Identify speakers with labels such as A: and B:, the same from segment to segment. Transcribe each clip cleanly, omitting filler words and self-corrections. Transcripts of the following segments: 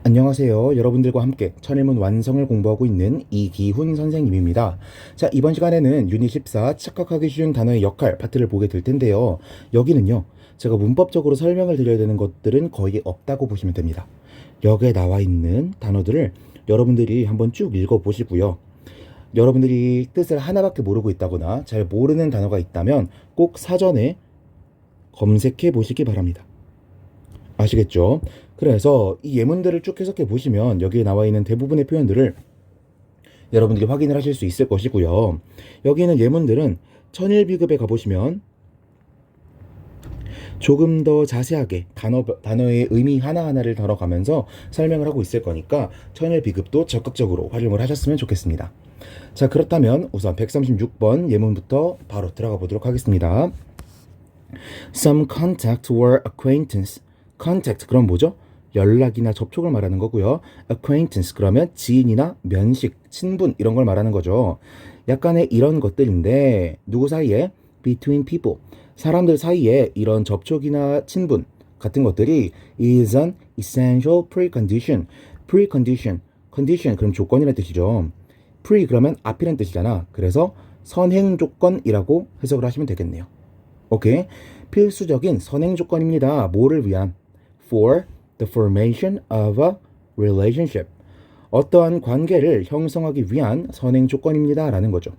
A: 안녕하세요. 여러분들과 함께 천일문 완성을 공부하고 있는 이기훈 선생님입니다. 자, 이번 시간에는 유닛 14 착각하기 쉬운 단어의 역할 파트를 보게 될 텐데요. 여기는요, 제가 문법적으로 설명을 드려야 되는 것들은 거의 없다고 보시면 됩니다. 여기에 나와 있는 단어들을 여러분들이 한번 쭉 읽어보시고요. 여러분들이 뜻을 하나밖에 모르고 있다거나 잘 모르는 단어가 있다면 꼭 사전에 검색해 보시기 바랍니다. 아시겠죠? 그래서 이 예문들을 쭉 해석해 보시면 여기에 나와 있는 대부분의 표현들을 여러분들이 확인을 하실 수 있을 것이고요. 여기 있는 예문들은 천일비급에 가보시면 조금 더 자세하게 단어의 의미 하나하나를 다뤄가면서 설명을 하고 있을 거니까 천일비급도 적극적으로 활용을 하셨으면 좋겠습니다. 자, 그렇다면 우선 136번 예문부터 바로 들어가 보도록 하겠습니다. Some contact or acquaintance. contact 그럼 뭐죠? 연락이나 접촉을 말하는 거고요. acquaintance 그러면 지인이나 면식, 친분 이런 걸 말하는 거죠. 약간의 이런 것들인데 누구 사이에? between people. 사람들 사이에 이런 접촉이나 친분 같은 것들이 is an essential precondition. precondition. condition 그럼 조건이라는 뜻이죠. pre 그러면 앞이라는 뜻이잖아. 그래서 선행 조건이라고 해석을 하시면 되겠네요. 오케이. 필수적인 선행 조건입니다. 뭐를 위한? For the formation of a relationship. 어떠한 관계를 형성하기 위한 선행 조건입니다. 라는 거죠.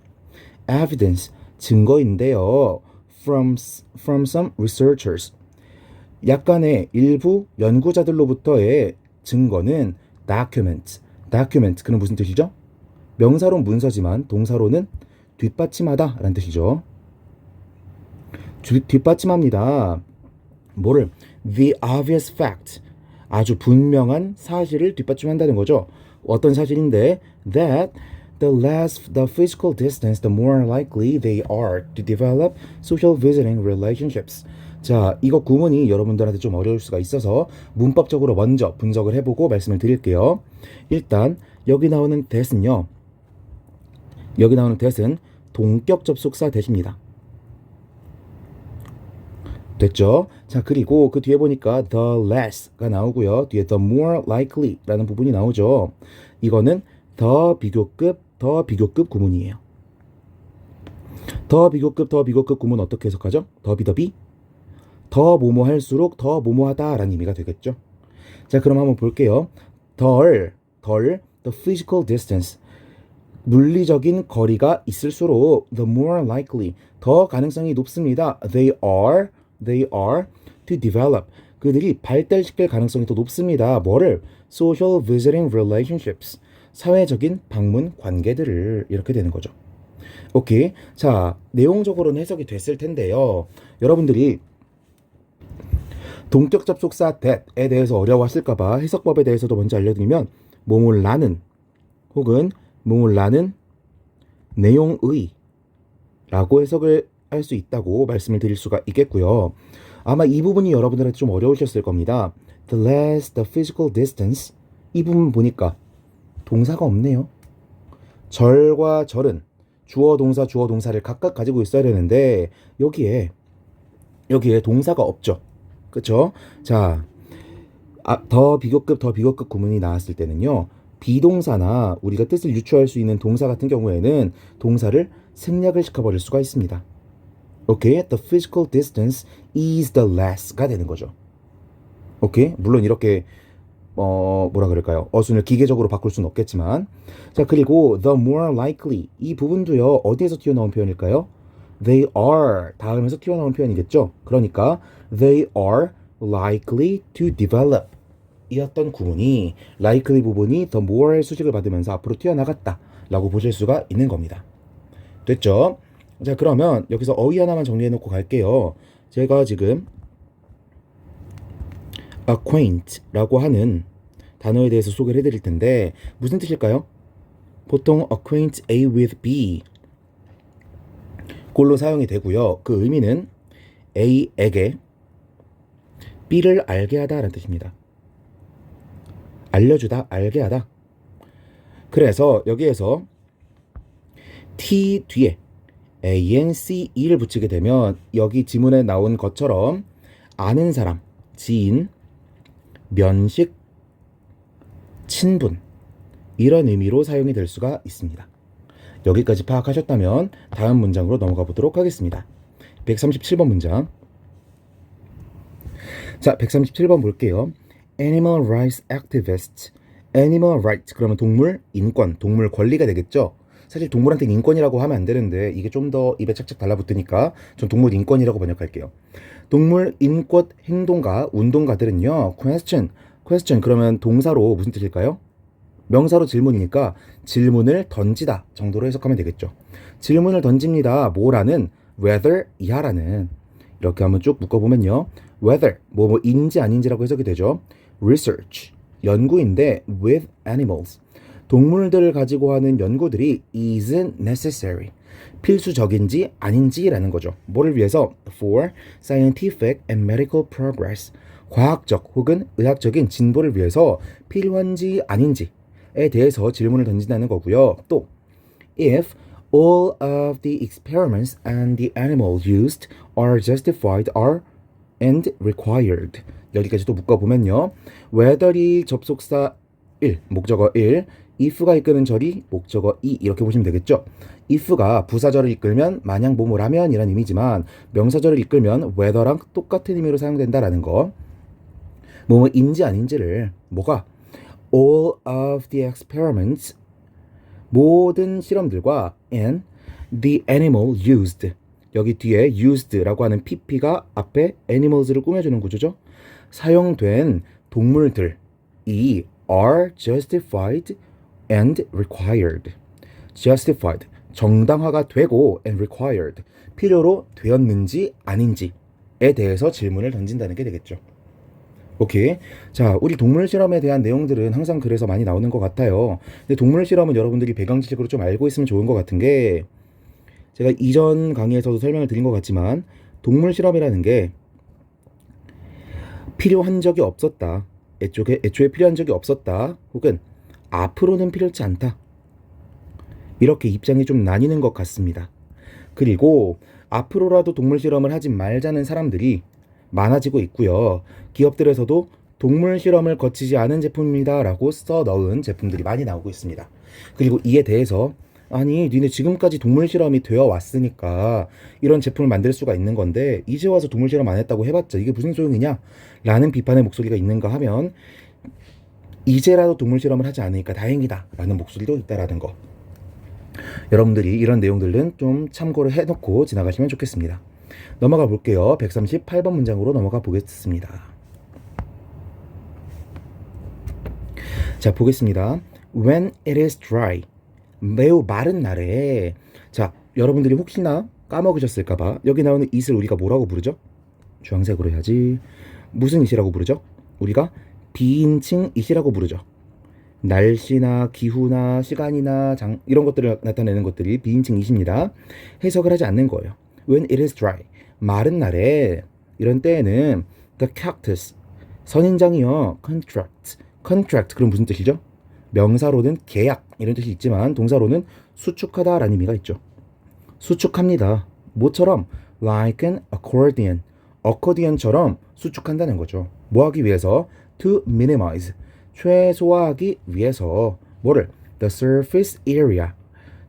A: Evidence, 증거인데요. From some researchers. 약간의 일부 연구자들로부터의 증거는 document. 그는 무슨 뜻이죠? 명사로는 문서지만 동사로는 뒷받침하다 라는 뜻이죠. 뒷받침합니다. 뭐를? The obvious fact. 아주 분명한 사실을 뒷받침한다는 거죠. 어떤 사실인데? That the less the physical distance, the more likely they are to develop social visiting relationships. 자, 이거 구문이 여러분들한테 좀 어려울 수가 있어서 문법적으로 먼저 분석을 해보고 말씀을 드릴게요. 일단 여기 나오는 that은요. 여기 나오는 that은 동격 접속사 that입니다. 됐죠? 자, 그리고 그 뒤에 보니까 the less가 나오고요. 뒤에 the more likely 라는 부분이 나오죠. 이거는 더 비교급 구문이에요. 더 비교급 구문 어떻게 해석하죠? 더비 더 뭐뭐 할수록 더 뭐뭐하다 라는 의미가 되겠죠. 자, 그럼 한번 볼게요. 덜 the physical distance. 물리적인 거리가 있을수록 the more likely 더 가능성이 높습니다. They are to develop. 그들이 발달시킬 가능성이 더 높습니다. 뭐를? Social visiting relationships. 사회적인 방문 관계들을 이렇게 되는 거죠. 오케이. 자, 내용적으로는 해석이 됐을 텐데요. 여러분들이 동격 접속사 that에 대해서 어려워하실까봐 해석법에 대해서도 먼저 알려드리면 뭐뭐라는 혹은 뭐뭐라는 내용의 라고 해석을 할 수 있다고 말씀을 드릴 수가 있겠고요. 아마 이 부분이 여러분들한테 좀 어려우셨을 겁니다. The less the physical distance. 이 부분 보니까 동사가 없네요. 절과 절은 주어 동사를 각각 가지고 있어야 되는데 여기에 동사가 없죠. 그쵸? 자, 더 비교급 구문이 나왔을 때는요. 비동사나 우리가 뜻을 유추할 수 있는 동사 같은 경우에는 동사를 생략을 시켜버릴 수가 있습니다. 오케이? The physical distance is the less가 되는 거죠. 오케이? 물론 이렇게 뭐라 그럴까요? 어순을 기계적으로 바꿀 수는 없겠지만. 자, 그리고 the more likely 이 부분도요. 어디에서 튀어나온 표현일까요? They are 다음에서 튀어나온 표현이겠죠. 그러니까 they are likely to develop 이었던 구문이 likely 부분이 the more의 수식을 받으면서 앞으로 튀어나갔다 라고 보실 수가 있는 겁니다. 됐죠? 자, 그러면 여기서 어휘 하나만 정리해 놓고 갈게요. 제가 지금 acquaint 라고 하는 단어에 대해서 소개를 해드릴 텐데 무슨 뜻일까요? 보통 acquaint A with B 골로 사용이 되고요. 그 의미는 A에게 B를 알게 하다 라는 뜻입니다. 알려주다, 알게 하다. 그래서 여기에서 T 뒤에 ANCE를 붙이게 되면 여기 지문에 나온 것처럼 아는 사람, 지인, 면식, 친분 이런 의미로 사용이 될 수가 있습니다. 여기까지 파악하셨다면 다음 문장으로 넘어가 보도록 하겠습니다. 137번 문장. 자, 137번 볼게요. Animal rights activists. Animal rights 그러면 동물 인권, 동물 권리가 되겠죠. 사실 동물한테는 인권이라고 하면 안 되는데 이게 좀 더 입에 착착 달라붙으니까 전 동물 인권이라고 번역할게요. 동물 인권 행동가, 운동가들은요. question 그러면 동사로 무슨 뜻일까요? 명사로 질문이니까 질문을 던지다 정도로 해석하면 되겠죠. 질문을 던집니다. 뭐라는? whether 이하라는. 이렇게 한번 쭉 묶어보면요. whether 뭐인지 아닌지라고 해석이 되죠. research 연구인데 with animals 동물들을 가지고 하는 연구들이 isn't necessary 필수적인지 아닌지라는 거죠. 뭐를 위해서? for scientific and medical progress 과학적 혹은 의학적인 진보를 위해서 필요한지 아닌지에 대해서 질문을 던진다는 거고요. 또 if all of the experiments and the animals used are justified are and required 여기까지 또 묶어보면요. whether이 접속사 1, 목적어 1 if가 이끄는 절이 목적어 2 이렇게 보시면 되겠죠. if가 부사절을 이끌면 마냥 뭐뭐라면 이란 의미지만 명사절을 이끌면 whether랑 똑같은 의미로 사용된다라는 거. 뭐뭐인지 아닌지를 뭐가 all of the experiments 모든 실험들과 and the animal used 여기 뒤에 used라고 하는 pp가 앞에 animals를 꾸며주는 구조죠. 사용된 동물들이 are justified and required. justified 정당화가 되고 and required 필요로 되었는지 아닌지에 대해서 질문을 던진다는 게 되겠죠. 오케이. 자, 우리 동물 실험에 대한 내용들은 항상 그래서 많이 나오는 것 같아요. 근데 동물 실험은 여러분들이 배경 지식으로 좀 알고 있으면 좋은 것 같은 게 제가 이전 강의에서도 설명을 드린 것 같지만 동물 실험이라는 게 필요한 적이 없었다. 애초에 필요한 적이 없었다. 혹은 앞으로는 필요치 않다. 이렇게 입장이 좀 나뉘는 것 같습니다. 그리고 앞으로라도 동물 실험을 하지 말자는 사람들이 많아지고 있고요. 기업들에서도 동물 실험을 거치지 않은 제품입니다 라고 써 넣은 제품들이 많이 나오고 있습니다. 그리고 이에 대해서 아니 니네 지금까지 동물 실험이 되어 왔으니까 이런 제품을 만들 수가 있는 건데 이제 와서 동물 실험 안 했다고 해봤자 이게 무슨 소용이냐 라는 비판의 목소리가 있는가 하면 이제라도 동물 실험을 하지 않으니까 다행이다 라는 목소리도 있다라는 거. 여러분들이 이런 내용들은 좀 참고를 해놓고 지나가시면 좋겠습니다. 넘어가 볼게요. 138번 문장으로 넘어가 보겠습니다. 자, 보겠습니다. When it is dry. 매우 마른 날에. 자, 여러분들이 혹시나 까먹으셨을까봐 여기 나오는 it을 우리가 뭐라고 부르죠? 주황색으로 해야지. 무슨 it이라고 부르죠? 우리가 비인칭 it이라고 부르죠. 날씨나 기후나 시간이나 이런 것들을 나타내는 것들이 비인칭 it입니다. 해석을 하지 않는 거예요. When it is dry. 마른 날에 이런 때에는 the cactus 선인장이요. contract 그럼 무슨 뜻이죠? 명사로는 계약 이런 뜻이 있지만 동사로는 수축하다 라는 의미가 있죠. 수축합니다. 뭐처럼? like an accordion 어코디언처럼 수축한다는 거죠. 뭐 하기 위해서? to minimize 최소화하기 위해서 뭐를? the surface area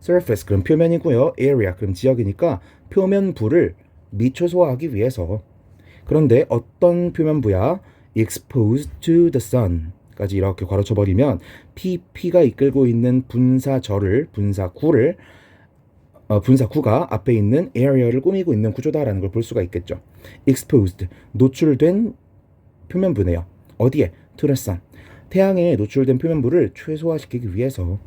A: surface 그럼 표면이고요. area 그럼 지역이니까 표면부를 미최소화하기 위해서. 그런데 어떤 표면부야? exposed to the sun 까지 이렇게 괄호쳐버리면 PP가 이끌고 있는 분사구가 앞에 있는 area를 꾸미고 있는 구조다라는 걸 볼 수가 있겠죠. exposed 노출된 표면부네요. 어디에? to the sun 태양에 노출된 표면부를 최소화시키기 위해서.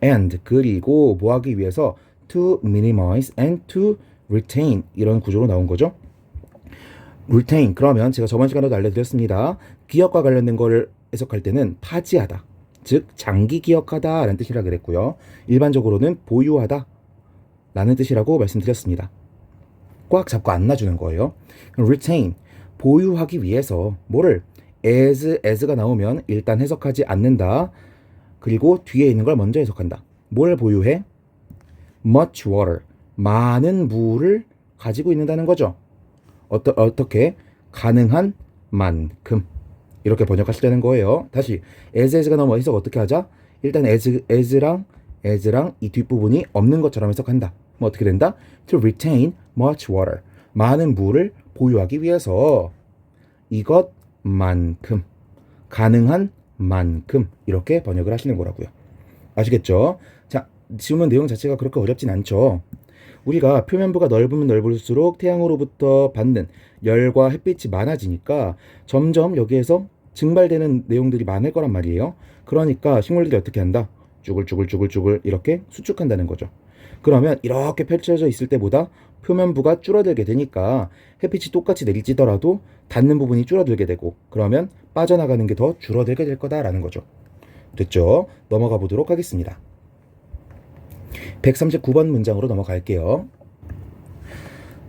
A: and 그리고 뭐 하기 위해서? to minimize and to retain 이런 구조로 나온 거죠. retain 그러면 제가 저번 시간에도 알려드렸습니다. 기억과 관련된 거를 해석할 때는 파지하다 즉 장기 기억하다 라는 뜻이라 그랬고요. 일반적으로는 보유하다 라는 뜻이라고 말씀드렸습니다. 꽉 잡고 안 놔주는 거예요. retain 보유하기 위해서 뭐를? as가 나오면 일단 해석하지 않는다. 그리고 뒤에 있는 걸 먼저 해석한다. 뭘 보유해? much water 많은 물을 가지고 있는다는 거죠. 어떻게? 가능한 만큼 이렇게 번역하시려는 거예요. 다시 as가 나오면 해석 어떻게 하자? 일단 as랑 이 뒷부분이 없는 것처럼 해석한다. 뭐 어떻게 된다? To retain much water. 많은 물을 보유하기 위해서 이것만큼 가능한 만큼 이렇게 번역을 하시는 거라고요. 아시겠죠? 자, 질문 내용 자체가 그렇게 어렵진 않죠. 우리가 표면부가 넓으면 넓을수록 태양으로부터 받는 열과 햇빛이 많아지니까 점점 여기에서 증발되는 내용들이 많을 거란 말이에요. 그러니까 식물들이 어떻게 한다? 쭈글쭈글 이렇게 수축한다는 거죠. 그러면 이렇게 펼쳐져 있을 때보다 표면부가 줄어들게 되니까 햇빛이 똑같이 내리쬐더라도 닿는 부분이 줄어들게 되고 그러면 빠져나가는 게 더 줄어들게 될 거다라는 거죠. 됐죠? 넘어가 보도록 하겠습니다. 139번 문장으로 넘어갈게요.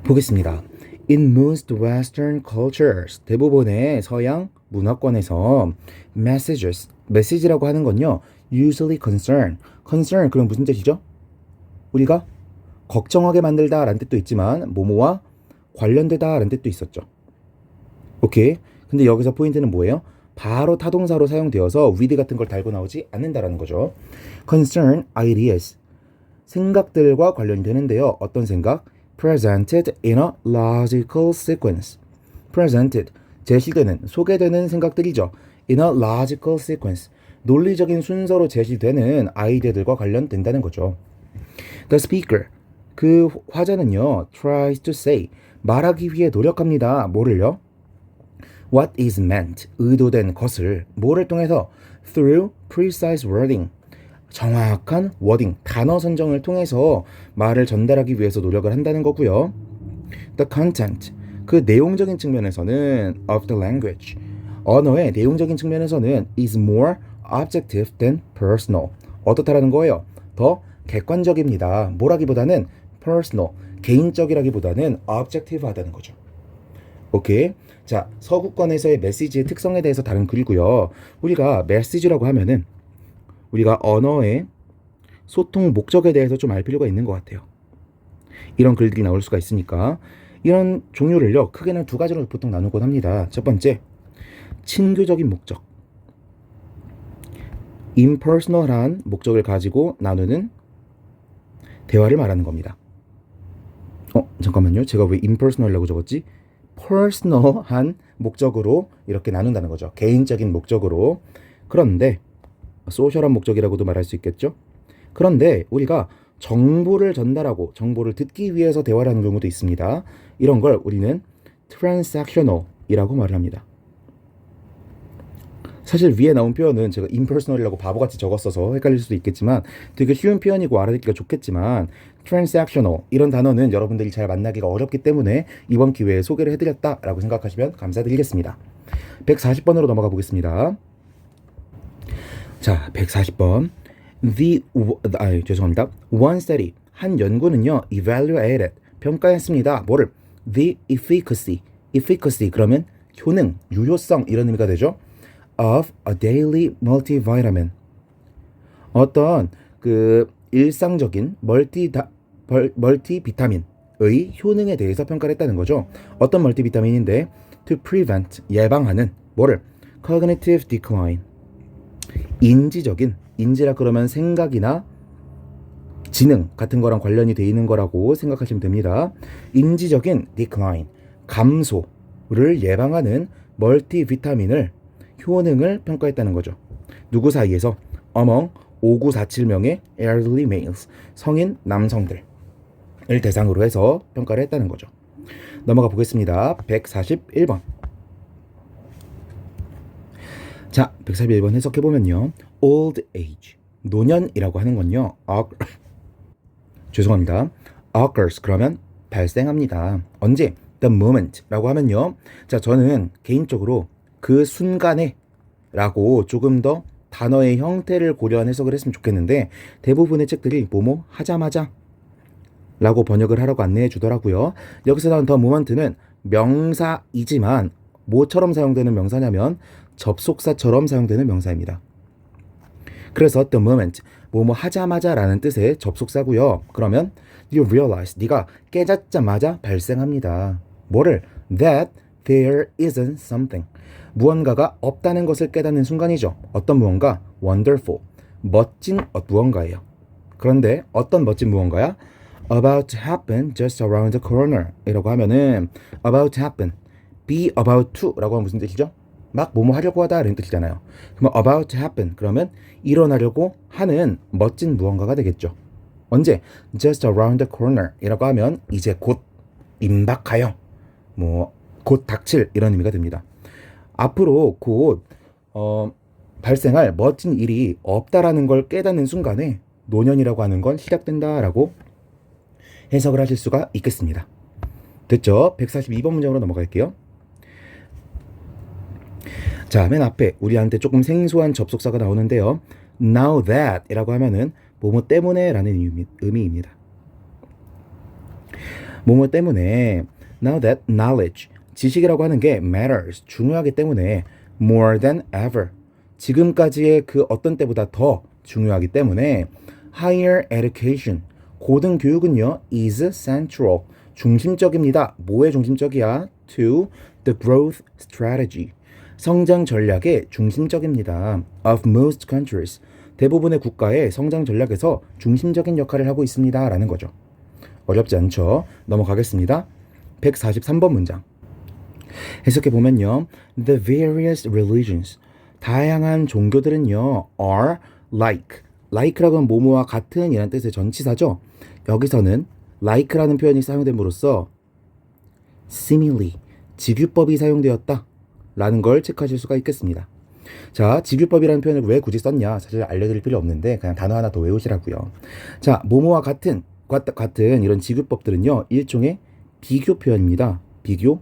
A: 보겠습니다. In most Western cultures, 대부분의 서양 문화권에서 message라고 하는 건요, usually concern, 그럼 무슨 뜻이죠? 우리가 걱정하게 만들다 라는 뜻도 있지만 뭐뭐와 관련되다 라는 뜻도 있었죠. 오케이. 근데 여기서 포인트는 뭐예요? 바로 타동사로 사용되어서 with 같은 걸 달고 나오지 않는다라는 거죠. concern ideas, 생각들과 관련되는데요. 어떤 생각? presented in a logical sequence. presented, 제시되는, 소개되는 생각들이죠. in a logical sequence, 논리적인 순서로 제시되는 아이디어들과 관련된다는 거죠. The speaker, 그 화자는요, tries to say, 말하기 위해 노력합니다. 뭐를요? What is meant, 의도된 것을, 뭐를 통해서? Through precise wording, 정확한 워딩, 단어 선정을 통해서 말을 전달하기 위해서 노력을 한다는 거고요. The content, 그 내용적인 측면에서는 of the language, 언어의 내용적인 측면에서는 is more objective than personal, 어떻다라는 거예요? 더 객관적입니다. 뭐라기보다는 personal, 개인적이라기보다는 objective하다는 거죠. 오케이. 자, 서구권에서의 메시지의 특성에 대해서 다룬 글이고요. 우리가 메시지라고 하면은 우리가 언어의 소통 목적에 대해서 좀 알 필요가 있는 것 같아요. 이런 글들이 나올 수가 있으니까 이런 종류를요, 크게는 두 가지로 보통 나누곤 합니다. 첫 번째, 친교적인 목적, impersonal한 목적을 가지고 나누는 대화를 말하는 겁니다. 잠깐만요. 제가 왜 impersonal이라고 적었지? personal한 목적으로 이렇게 나눈다는 거죠. 개인적인 목적으로. 그런데 소셜한 목적이라고도 말할 수 있겠죠. 그런데 우리가 정보를 전달하고 정보를 듣기 위해서 대화를 하는 경우도 있습니다. 이런 걸 우리는 transactional이라고 말을 합니다. 사실 위에 나온 표현은 제가 impersonal이라고 바보같이 적었어서 헷갈릴 수도 있겠지만 되게 쉬운 표현이고 알아듣기가 좋겠지만 transactional 이런 단어는 여러분들이 잘 만나기가 어렵기 때문에 이번 기회에 소개를 해드렸다라고 생각하시면 감사드리겠습니다. 140번으로 넘어가 보겠습니다. 자, 140번. 죄송합니다. One study, 한 연구는요, evaluated, 평가했습니다. 뭐를? The efficacy, 그러면 효능, 유효성 이런 의미가 되죠. Of a daily multivitamin, 어떤 그 일상적인 멀티비타민의 효능에 대해서 평가를 했다는 거죠. 어떤 멀티비타민인데 to prevent, 예방하는 뭐를? cognitive decline, 인지라 그러면 생각이나 지능 같은 거랑 관련이 돼 있는 거라고 생각하시면 됩니다. 인지적인 decline, 감소를 예방하는 멀티비타민을 효능을 평가했다는 거죠. 누구 사이에서? among 5947명의 elderly males, 성인 남성들을 대상으로 해서 평가를 했다는 거죠. 넘어가 보겠습니다. 141번. 자, 141번 해석해보면요. old age, 노년이라고 하는 건요. 죄송합니다. occurs, 그러면 발생합니다. 언제? the moment라고 하면요. 자, 저는 개인적으로 그 순간에 라고 조금 더 단어의 형태를 고려한 해석을 했으면 좋겠는데 대부분의 책들이 뭐뭐 하자마자 라고 번역을 하라고 안내해 주더라고요. 여기서 나온 the moment는 명사이지만 뭐처럼 사용되는 명사냐면 접속사처럼 사용되는 명사입니다. 그래서 the moment, 뭐뭐 하자마자 라는 뜻의 접속사고요. 그러면 you realize, 네가 깨닫자마자 발생합니다. 뭐를? that there isn't something. 무언가가 없다는 것을 깨닫는 순간이죠. 어떤 무언가? wonderful. 멋진 무언가예요. 그런데 어떤 멋진 무언가야? about to happen just around the corner 이라고 하면은 about to happen, be about to 라고 하면 무슨 뜻이죠? 막 뭐뭐 하려고 하다 라는 뜻이잖아요. 그러면 about to happen 그러면 일어나려고 하는 멋진 무언가가 되겠죠. 언제? just around the corner 이라고 하면 이제 곧 임박하여 뭐 곧 닥칠 이런 의미가 됩니다. 앞으로 곧 발생할 멋진 일이 없다라는 걸 깨닫는 순간에 노년이라고 하는 건 시작된다라고 해석을 하실 수가 있겠습니다. 됐죠? 142번 문장으로 넘어갈게요. 자, 맨 앞에 우리한테 조금 생소한 접속사가 나오는데요. Now that 이라고 하면은 뭐뭐 때문에 라는 의미입니다. 뭐뭐 때문에 Now that knowledge 지식이라고 하는 게 matters 중요하기 때문에 more than ever 지금까지의 그 어떤 때보다 더 중요하기 때문에 higher education 고등교육은요 is central 중심적입니다. 뭐에 중심적이야? to the growth strategy 성장 전략의 중심적입니다. of most countries 대부분의 국가의 성장 전략에서 중심적인 역할을 하고 있습니다. 라는 거죠. 어렵지 않죠? 넘어가겠습니다. 143번 문장 해석해보면요. The various religions 다양한 종교들은요 are like라고 하면 뭐뭐와 같은 이라는 뜻의 전치사죠. 여기서는 like라는 표현이 사용됨으로써 simile 직유법이 사용되었다 라는 걸 체크하실 수가 있겠습니다. 자, 직유법이라는 표현을 왜 굳이 썼냐 사실 알려드릴 필요 없는데 그냥 단어 하나 더 외우시라고요. 자, 뭐뭐와 같은 이런 직유법들은요 일종의 비교 표현입니다. 비교.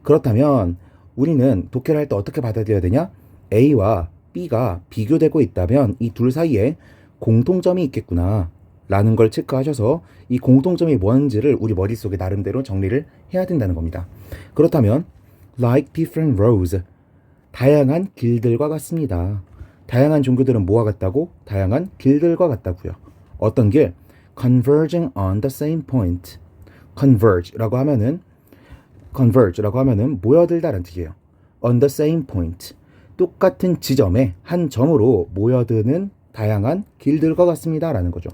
A: 그렇다면 우리는 독해를 할 때 어떻게 받아들여야 되냐? A와 B가 비교되고 있다면 이 둘 사이에 공통점이 있겠구나 라는 걸 체크하셔서 이 공통점이 뭔지를 우리 머릿속에 나름대로 정리를 해야 된다는 겁니다. 그렇다면 like different roads 다양한 길들과 같습니다. 다양한 종교들은 뭐와 같다고? 다양한 길들과 같다고요. 어떤 길? converging on the same point. converge라고 하면은 모여들다라는 뜻이에요. on the same point. 똑같은 지점에 한 점으로 모여드는 다양한 길들과 같습니다. 라는 거죠.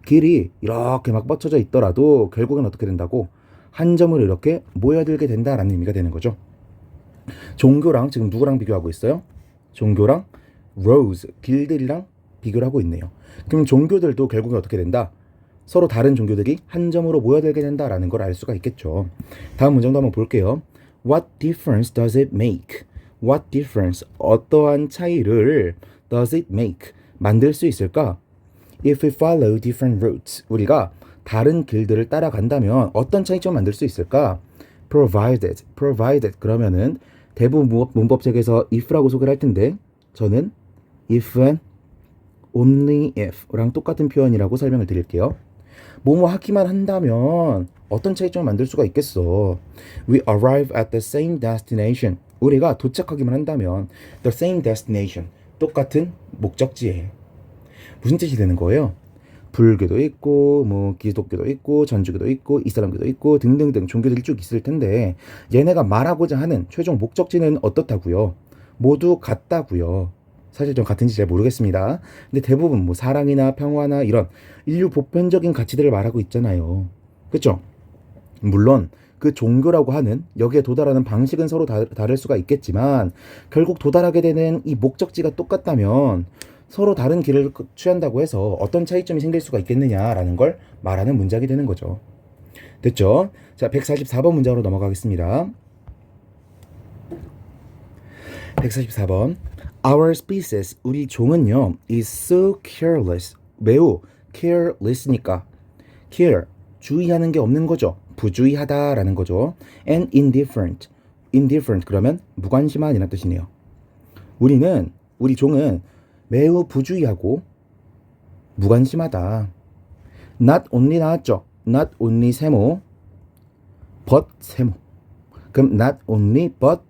A: 길이 이렇게 막 뻗쳐져 있더라도 결국엔 어떻게 된다고? 한 점으로 이렇게 모여들게 된다라는 의미가 되는 거죠. 종교랑 지금 누구랑 비교하고 있어요? 종교랑 roads, 길들이랑 비교를 하고 있네요. 그럼 종교들도 결국에 어떻게 된다? 서로 다른 종교들이 한 점으로 모여들게 된다라는 걸 알 수가 있겠죠. 다음 문장도 한번 볼게요. What difference does it make? What difference? 어떠한 차이를 does it make? 만들 수 있을까? If we follow different routes. 우리가 다른 길들을 따라간다면 어떤 차이점을 만들 수 있을까? Provided 그러면은 대부분 문법책에서 if라고 소개를 할 텐데 저는 if and only if랑 똑같은 표현이라고 설명을 드릴게요. 뭐뭐 하기만 한다면 어떤 차이점을 만들 수가 있겠어. We arrive at the same destination. 우리가 도착하기만 한다면 the same destination. 똑같은 목적지에. 무슨 뜻이 되는 거예요? 불교도 있고 뭐 기독교도 있고 전주교도 있고 이슬람교도 있고 등등등 종교들이 쭉 있을 텐데 얘네가 말하고자 하는 최종 목적지는 어떻다고요? 모두 같다고요. 사실 전 같은지 잘 모르겠습니다. 근데 대부분 뭐 사랑이나 평화나 이런 인류 보편적인 가치들을 말하고 있잖아요. 그렇죠? 물론 그 종교라고 하는 여기에 도달하는 방식은 서로 다를 수가 있겠지만 결국 도달하게 되는 이 목적지가 똑같다면 서로 다른 길을 취한다고 해서 어떤 차이점이 생길 수가 있겠느냐라는 걸 말하는 문장이 되는 거죠. 됐죠? 자, 144번 문장으로 넘어가겠습니다. 144번 Our species, 우리 종은요 is so careless, 매우 careless니까 care, 주의하는 게 없는 거죠. 부주의하다라는 거죠. and indifferent 그러면 무관심한이라는 뜻이네요. 우리 종은 매우 부주의하고 무관심하다. not only 나왔죠. not only 세모 but 세모. 그럼 not only but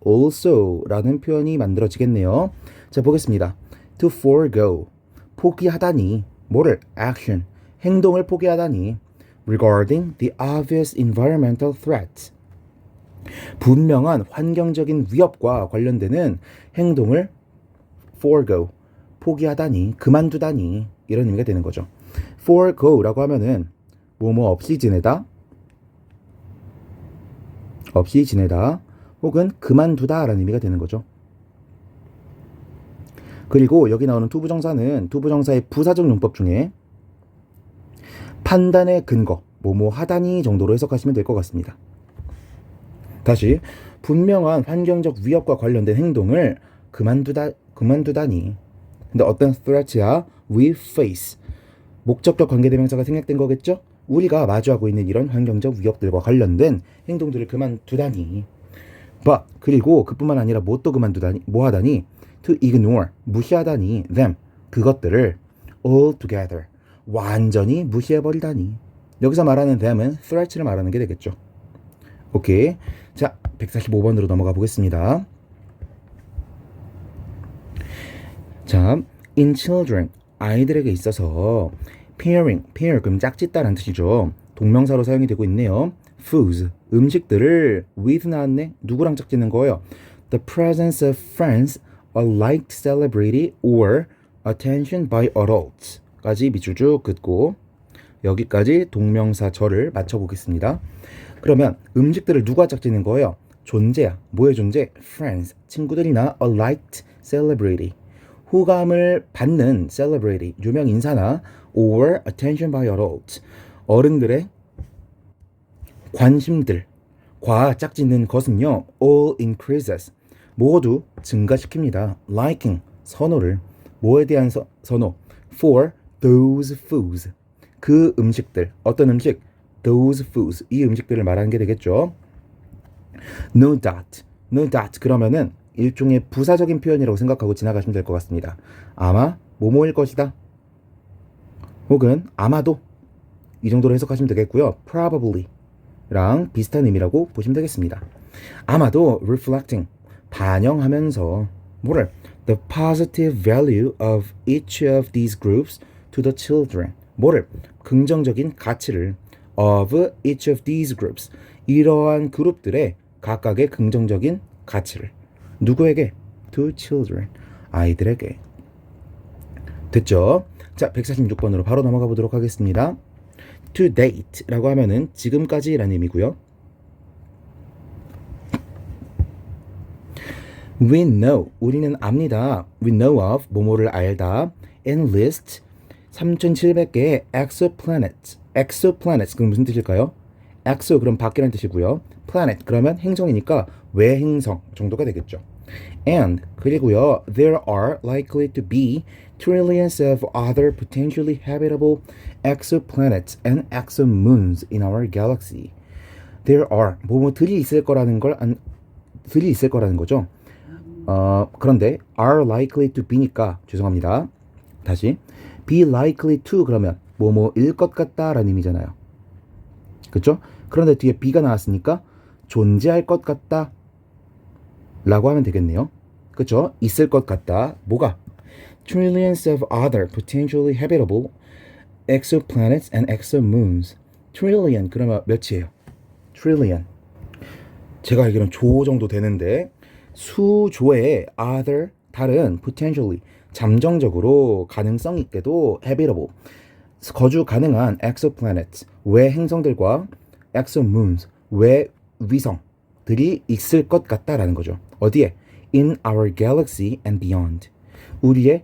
A: also 라는 표현이 만들어지겠네요. 자, 보겠습니다. to forego 포기하다니 뭐를? action 행동을 포기하다니 regarding the obvious environmental threat 분명한 환경적인 위협과 관련되는 행동을 forego, 포기하다니, 그만두다니 이런 의미가 되는 거죠. forego라고 하면은 뭐뭐 없이 지내다, 혹은 그만두다라는 의미가 되는 거죠. 그리고 여기 나오는 투부정사는 투부정사의 부사적 용법 중에 판단의 근거, 뭐뭐 하다니 정도로 해석하시면 될 것 같습니다. 다시 분명한 환경적 위협과 관련된 행동을 그만두다니. 근데 어떤 threat야? We face. 목적격 관계대명사가 생략된 거겠죠? 우리가 마주하고 있는 이런 환경적 위협들과 관련된 행동들을 그만두다니. But 그리고 그뿐만 아니라 뭐 또 그만두다니, 뭐 하다니? To ignore, 무시하다니. Them, 그것들을 altogether, 완전히 무시해버리다니. 여기서 말하는 them은 threat를 말하는 게 되겠죠. 오케이. 자, 145번으로 넘어가 보겠습니다. 자, in children, 아이들에게 있어서 pair 그럼 짝짓다라는 뜻이죠. 동명사로 사용이 되고 있네요. foods, 음식들을 with 나왔네. 누구랑 짝짓는 거예요? The presence of friends, a liked celebrity, or attention by adults 까지 밑줄 쭉 긋고 여기까지 동명사 절을 맞춰보겠습니다. 그러면 음식들을 누가 짝짓는 거예요? 존재야. 뭐의 존재? friends, 친구들이나 a liked celebrity, 호감을 받는 celebrity, 유명 인사나 or attention by adults, 어른들의 관심들과 짝짓는 것은요 all increases, 모두 증가시킵니다. liking, 선호를. 뭐에 대한 선호? for those foods, 그 음식들. 어떤 음식? those foods, 이 음식들을 말하는 게 되겠죠. no doubt 그러면은 일종의 부사적인 표현이라고 생각하고 지나가시면 될 것 같습니다. 아마 뭐뭐일 것이다, 혹은 아마도, 이 정도로 해석하시면 되겠고요. probably랑 비슷한 의미라고 보시면 되겠습니다. 아마도 reflecting, 반영하면서 뭐를? the positive value of each of these groups to the children, 뭐를? 긍정적인 가치를 of each of these groups, 이러한 그룹들의 각각의 긍정적인 가치를 누구에게? to children, 아이들에게. 됐죠? 자, 146번으로 바로 넘어가 보도록 하겠습니다. to date라고 하면은 지금까지라는 의미고요. we know, 우리는 압니다. we know of, 뭐뭐를 알다. and list, 3700개의 exoplanets, 그럼 무슨 뜻일까요? exo, 그럼 밖이라는 뜻이고요. planet, 그러면 행성이니까 외행성 정도가 되겠죠. and, 그리고요, there are likely to be trillions of other potentially habitable exoplanets and exomoons in our galaxy. there are, 뭐뭐들이 있을 거라는 거죠. 그런데 are likely to be니까 죄송합니다. 다시 be likely to, 그러면 뭐뭐일 것 같다라는 의미잖아요. 그렇죠? 그런데 뒤에 be가 나왔으니까 존재할 것 같다 라고 하면 되겠네요. 그렇죠? 있을 것 같다. 뭐가? trillions of other potentially habitable exoplanets and exomoons. trillion 그러면 몇이에요? trillion. 제가 알기로는 조 정도 되는데 수조의 other, 다른, potentially, 잠정적으로 가능성 있게도 habitable, 거주 가능한 exoplanets, 외 행성들과 exomoons, 외 위성들이 있을 것 같다라는 거죠. 어디에? in our galaxy and beyond. 우리의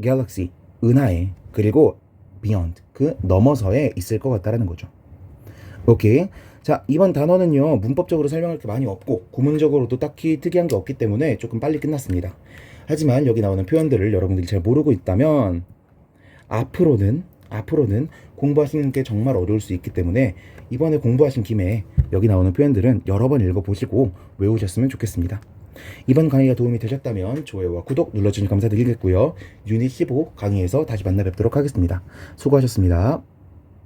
A: galaxy, 은하에, 그리고 beyond, 그 넘어서에 있을 것 같다라는 거죠. 오케이. 자, 이번 단어는요 문법적으로 설명할 게 많이 없고 구문적으로도 딱히 특이한 게 없기 때문에 조금 빨리 끝났습니다. 하지만 여기 나오는 표현들을 여러분들이 잘 모르고 있다면 앞으로는 공부하시는 게 정말 어려울 수 있기 때문에 이번에 공부하신 김에 여기 나오는 표현들은 여러 번 읽어보시고 외우셨으면 좋겠습니다. 이번 강의가 도움이 되셨다면 좋아요와 구독 눌러주시면 감사드리겠고요. 유닛 15 강의에서 다시 만나 뵙도록 하겠습니다. 수고하셨습니다.